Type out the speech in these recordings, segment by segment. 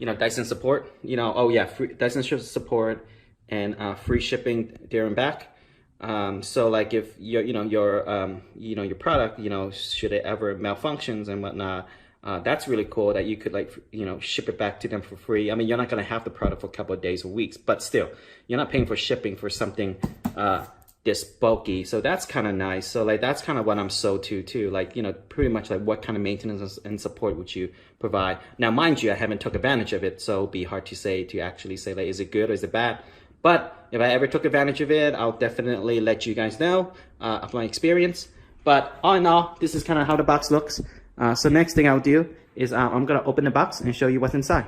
Dyson support, oh yeah, Dyson support and free shipping there and back. So like if your product, should it ever malfunctions and whatnot, that's really cool that you could ship it back to them for free. I mean, you're not gonna have the product for a couple of days or weeks, but still, you're not paying for shipping for something this bulky. So that's kind of nice. So like that's kind of what I'm sold to too. Like, pretty much like what kind of maintenance and support would you provide? Now, mind you, I haven't took advantage of it, so it'd be hard to actually say like, is it good or is it bad? But if I ever took advantage of it, I'll definitely let you guys know of my experience. But all in all, this is kind of how the box looks. So next thing I'll do is I'm gonna open the box and show you what's inside.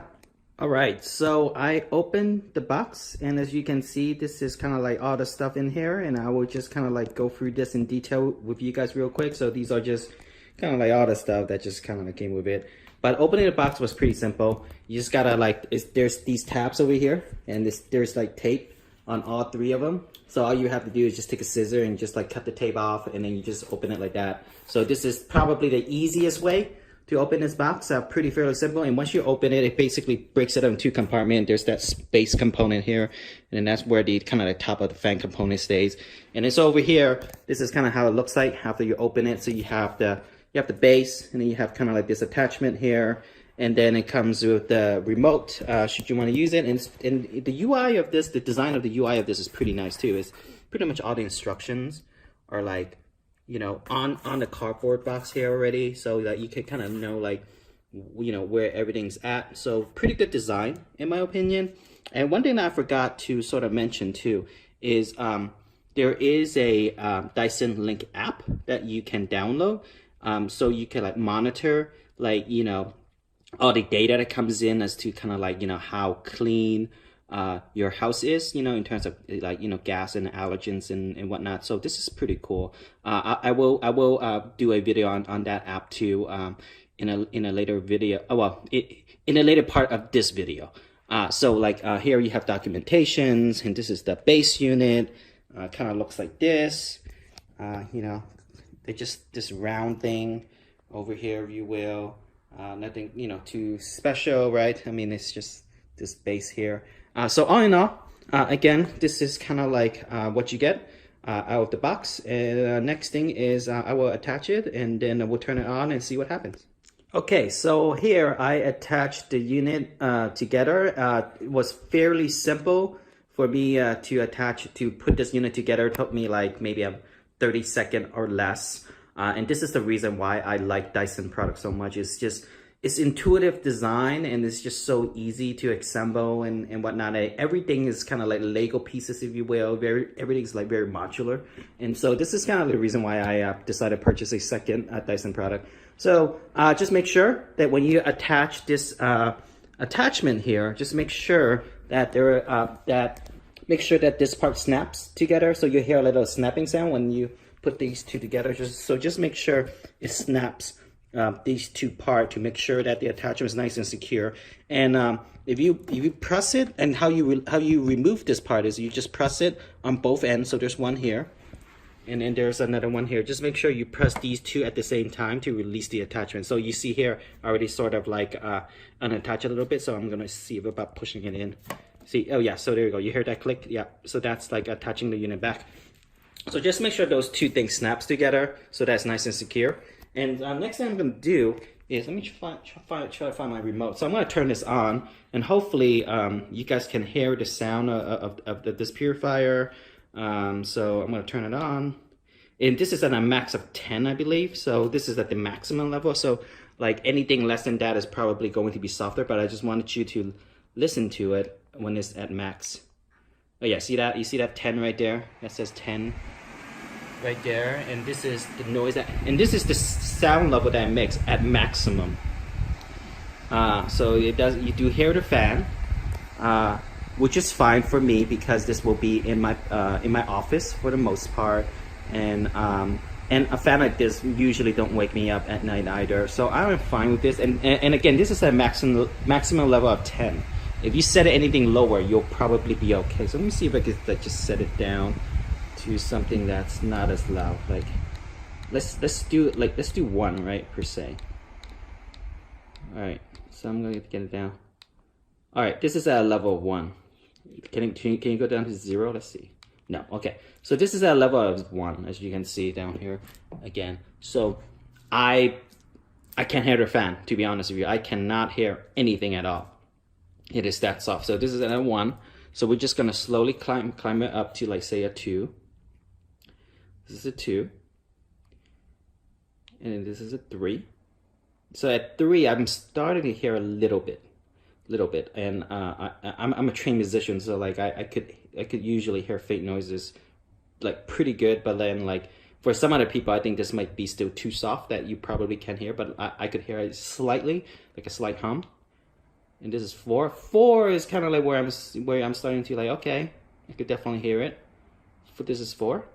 All right, so I opened the box, and as you can see, this is kind of like all the stuff in here, and I will just kind of like go through this in detail with you guys real quick. So these are just kind of like all the stuff that just kind of like came with it. But opening the box was pretty simple. You just gotta there's these tabs over here, and there's like tape on all three of them. So all you have to do is just take a scissor and just like cut the tape off, and then you just open it like that. So this is probably the easiest way to open this box. Pretty fairly simple. And once you open it, it basically breaks it into two compartments. There's that space component here, and then that's where the kind of the top of the fan component stays. And it's over here. This is kind of how it looks like after you open it. So you have the base, and then you have kind of like this attachment here, and then it comes with the remote should you want to use it. And the UI of this, the design of the UI of this is pretty nice too. It's pretty much all the instructions are like, on the cardboard box here already, so that you can kind of know like, where everything's at. So pretty good design in my opinion. And one thing that I forgot to sort of mention too is there is a Dyson Link app that you can download. So you can like monitor all the data that comes in as to kind of like, how clean your house is, in terms of like, gas and allergens and whatnot. So this is pretty cool. I will do a video on that app too, in a later video. In a later part of this video. So like here you have documentations, and this is the base unit. Kind of looks like this. They just this round thing over here, if you will. Nothing too special, right? I mean, it's just this base here. So all in all, again, this is kind of like what you get out of the box. And next thing is I will attach it, and then we'll turn it on and see what happens. Okay, so here I attached the unit together. It was fairly simple for me to put this unit together. It took me like maybe a 30-second or less. And this is the reason why I like Dyson products so much. It's intuitive design, and it's just so easy to assemble and whatnot. Everything is kind of like Lego pieces, if you will. Everything's like very modular. And so this is kind of the reason why I decided to purchase a second Dyson product. So just make sure that when you attach this attachment here, just make sure that make sure that this part snaps together. So you hear a little snapping sound when you put these two together. Just make sure it snaps these two parts to make sure that the attachment is nice and secure. And if you press it, and how you remove this part is you just press it on both ends. So there's one here, and then there's another one here. Just make sure you press these two at the same time to release the attachment. So you see here I already sort of like unattach a little bit. So I'm gonna see about pushing it in. See, oh yeah, so there you go. You heard that click? Yeah. So that's like attaching the unit back. So just make sure those two things snaps together, so that's nice and secure. And next thing I'm gonna do is, let me try to find my remote. So I'm gonna turn this on, and hopefully you guys can hear the sound of this purifier. So I'm gonna turn it on. And this is at a max of 10, I believe. So this is at the maximum level. So like anything less than that is probably going to be softer, but I just wanted you to listen to it when it's at max. Oh yeah, see that? You see that 10 right there? That says 10 right there. And this is the noise and this is the sound level that it makes at maximum. So you do hear the fan, which is fine for me because this will be in my office for the most part. And a fan like this usually don't wake me up at night either. So I'm fine with this. And again, this is a maximum level of 10. If you set it anything lower, you'll probably be okay. So let me see if I can like just set it down to something that's not as loud. Like let's do 1, right, per se. All right, so I'm gonna get it down. All right, this is at level 1. Can you go down to 0? Let's see. No, okay. So this is at level of 1, as you can see down here again. So I can't hear the fan, to be honest with you. I cannot hear anything at all. It is that soft. So this is at 1. So we're just gonna slowly climb it up to, like, say, a 2. This is a 2. And this is a 3. So at 3, I'm starting to hear a little bit. And I'm a trained musician, so like I could usually hear faint noises like pretty good, but then like for some other people I think this might be still too soft that you probably can't hear, but I could hear it slightly, like a slight hum. And this is 4. 4 is kind of like where I'm starting to like, okay, I could definitely hear it. This is 4.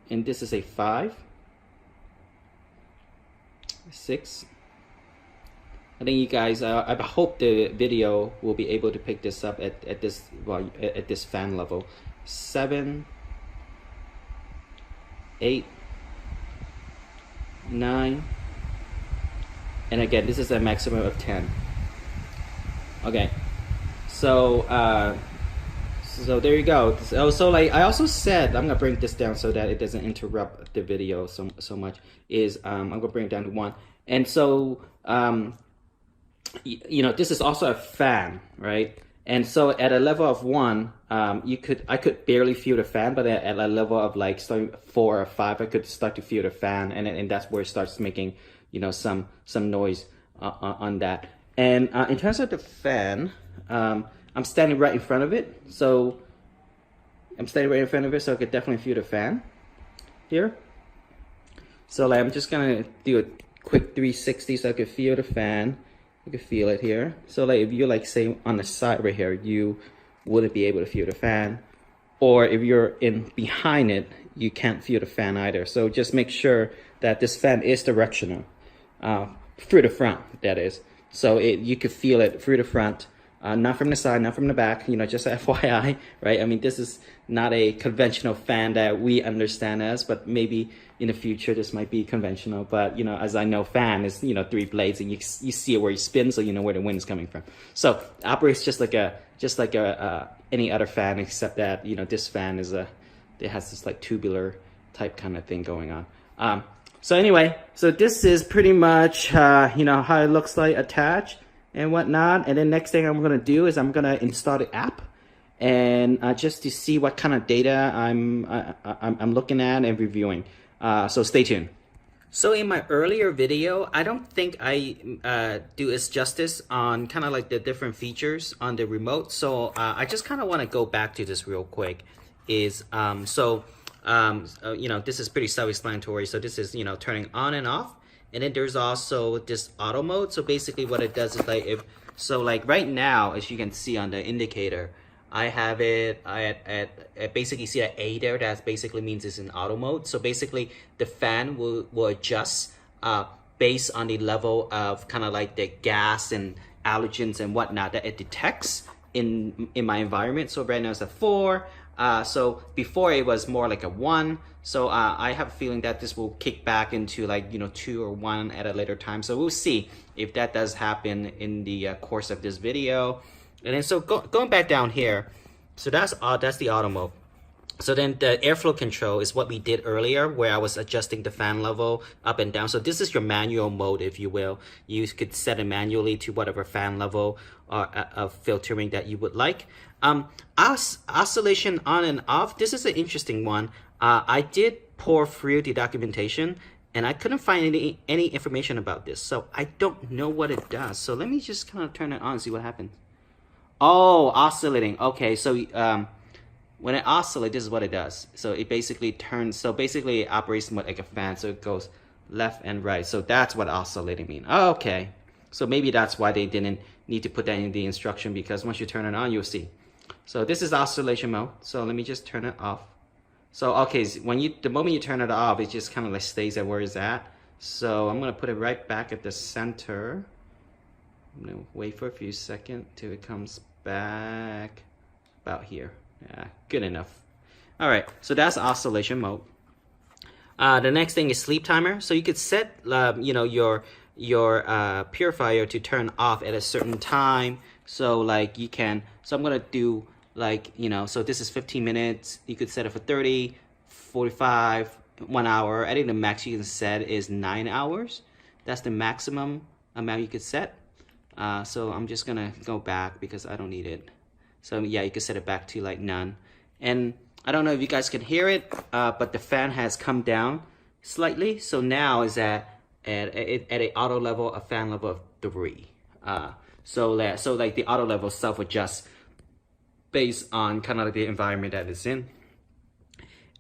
And this is a 5. 6. I think you guys, I hope the video will be able to pick this up at this fan level. 7, 8, 9, and again, this is a maximum of 10. Okay, so so there you go. So like I also said, I'm gonna bring this down so that it doesn't interrupt the video so much. I'm gonna bring it down to 1, and so you know, this is also a fan, right? And so at a level of 1, I could barely feel the fan, but at a level of like starting 4 or 5, I could start to feel the fan, and that's where it starts making, you know, some noise on that. And in terms of the fan, I'm standing right in front of it, so I could definitely feel the fan here. So like I'm just gonna do a quick 360 so I could feel the fan. You can feel it here. So like if you're like say on the side right here, you wouldn't be able to feel the fan. Or if you're in behind it, you can't feel the fan either. So just make sure that this fan is directional through the front, that is. So you could feel it through the front, not from the side, not from the back, you know, just FYI, right? I mean, this is not a conventional fan that we understand as, but maybe in the future this might be conventional. But you know, as I know, fan is, you know, 3 blades, and you see it where you spin, so you know where the wind is coming from. So it operates just like any other fan, except that, you know, this fan it has this like tubular type kind of thing going on. So anyway, so this is pretty much you know, how it looks like attached and whatnot. And then next thing I'm gonna do is I'm gonna install the app, and just to see what kind of data I'm looking at and reviewing. So stay tuned. So in my earlier video, I don't think I do its justice on kind of like the different features on the remote. So I just kind of want to go back to this real quick. You know, this is pretty self-explanatory. So this is, you know, turning on and off. And then there's also this auto mode. So basically what it does is like like right now, as you can see on the indicator, I have it at basically see an A there. That basically means it's in auto mode. So basically the fan will adjust based on the level of kind of like the gas and allergens and whatnot that it detects in my environment. So right now it's a 4. So before it was more like a 1. So I have a feeling that this will kick back into like, you know, 2 or 1 at a later time. So we'll see if that does happen in the course of this video. And then so going back down here, so that's the auto mode. So then the airflow control is what we did earlier, where I was adjusting the fan level up and down. So this is your manual mode, if you will. You could set it manually to whatever fan level of filtering that you would like. Oscillation on and off, this is an interesting one. I did pour through the documentation, and I couldn't find any information about this. So I don't know what it does. So let me just kind of turn it on and see what happens. Oh, oscillating. Okay, so when it oscillates, this is what it does. So it basically turns, so basically it operates like a fan, so it goes left and right. So that's what oscillating means. Oh, okay, so maybe that's why they didn't need to put that in the instruction, because once you turn it on, you'll see. So this is oscillation mode. So let me just turn it off. So okay, the moment you turn it off, it just kind of like stays at where it's at. So I'm gonna put it right back at the center. I'm gonna wait for a few seconds till it comes back about here. Yeah, good enough. All right, so that's oscillation mode. The next thing is sleep timer. So you could set, you know, your your purifier to turn off at a certain time. So like you can, so I'm gonna do like, you know, so this is 15 minutes. You could set it for 30, 45, 1 hour. I think the max you can set is 9 hours. That's the maximum amount you could set. So I'm just gonna go back because I don't need it. So yeah, you can set it back to like none. And I don't know if you guys can hear it, but the fan has come down slightly. So now is at a auto level, a fan level of 3. So like the auto level self-adjusts based on kind of like the environment that it's in.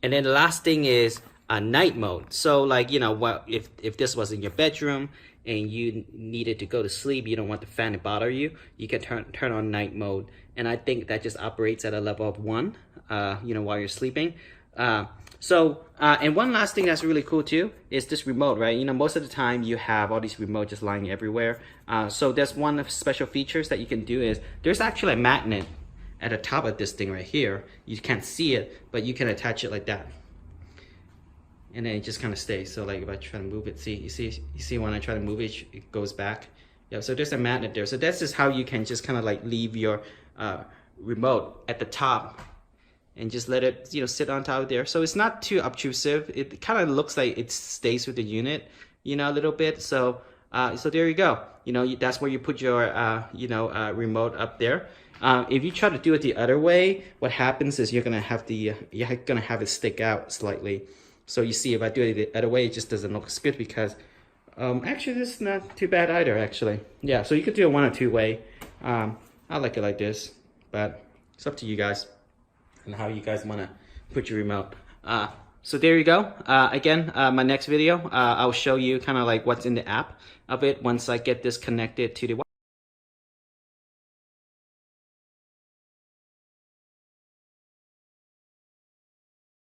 And then the last thing is night mode. So like, you know, what if this was in your bedroom and you needed to go to sleep, you don't want the fan to bother you, you can turn on night mode. And I think that just operates at a level of 1, you know, while you're sleeping. And one last thing that's really cool too is this remote, right? You know, most of the time you have all these remotes just lying everywhere. So there's one of the special features that you can do is there's actually a magnet at the top of this thing right here. You can't see it, but you can attach it like that. And then it just kind of stays. So like if I try to move it, you see when I try to move it, it goes back. Yeah, so there's a magnet there. So that's just how you can just kind of like leave your remote at the top and just let it, you know, sit on top of there. So it's not too obtrusive. It kind of looks like it stays with the unit, you know, a little bit. So so there you go. You know, that's where you put your remote up there. If you try to do it the other way, what happens is you're gonna have it stick out slightly. So you see, if I do it the other way, it just doesn't look as good because actually this is not too bad either. Actually, yeah. So you could do it 1 or 2 way. I like it like this, but it's up to you guys and how you guys want to put your remote. So there you go. Again, my next video, I'll show you kind of like what's in the app of it once I get this connected to the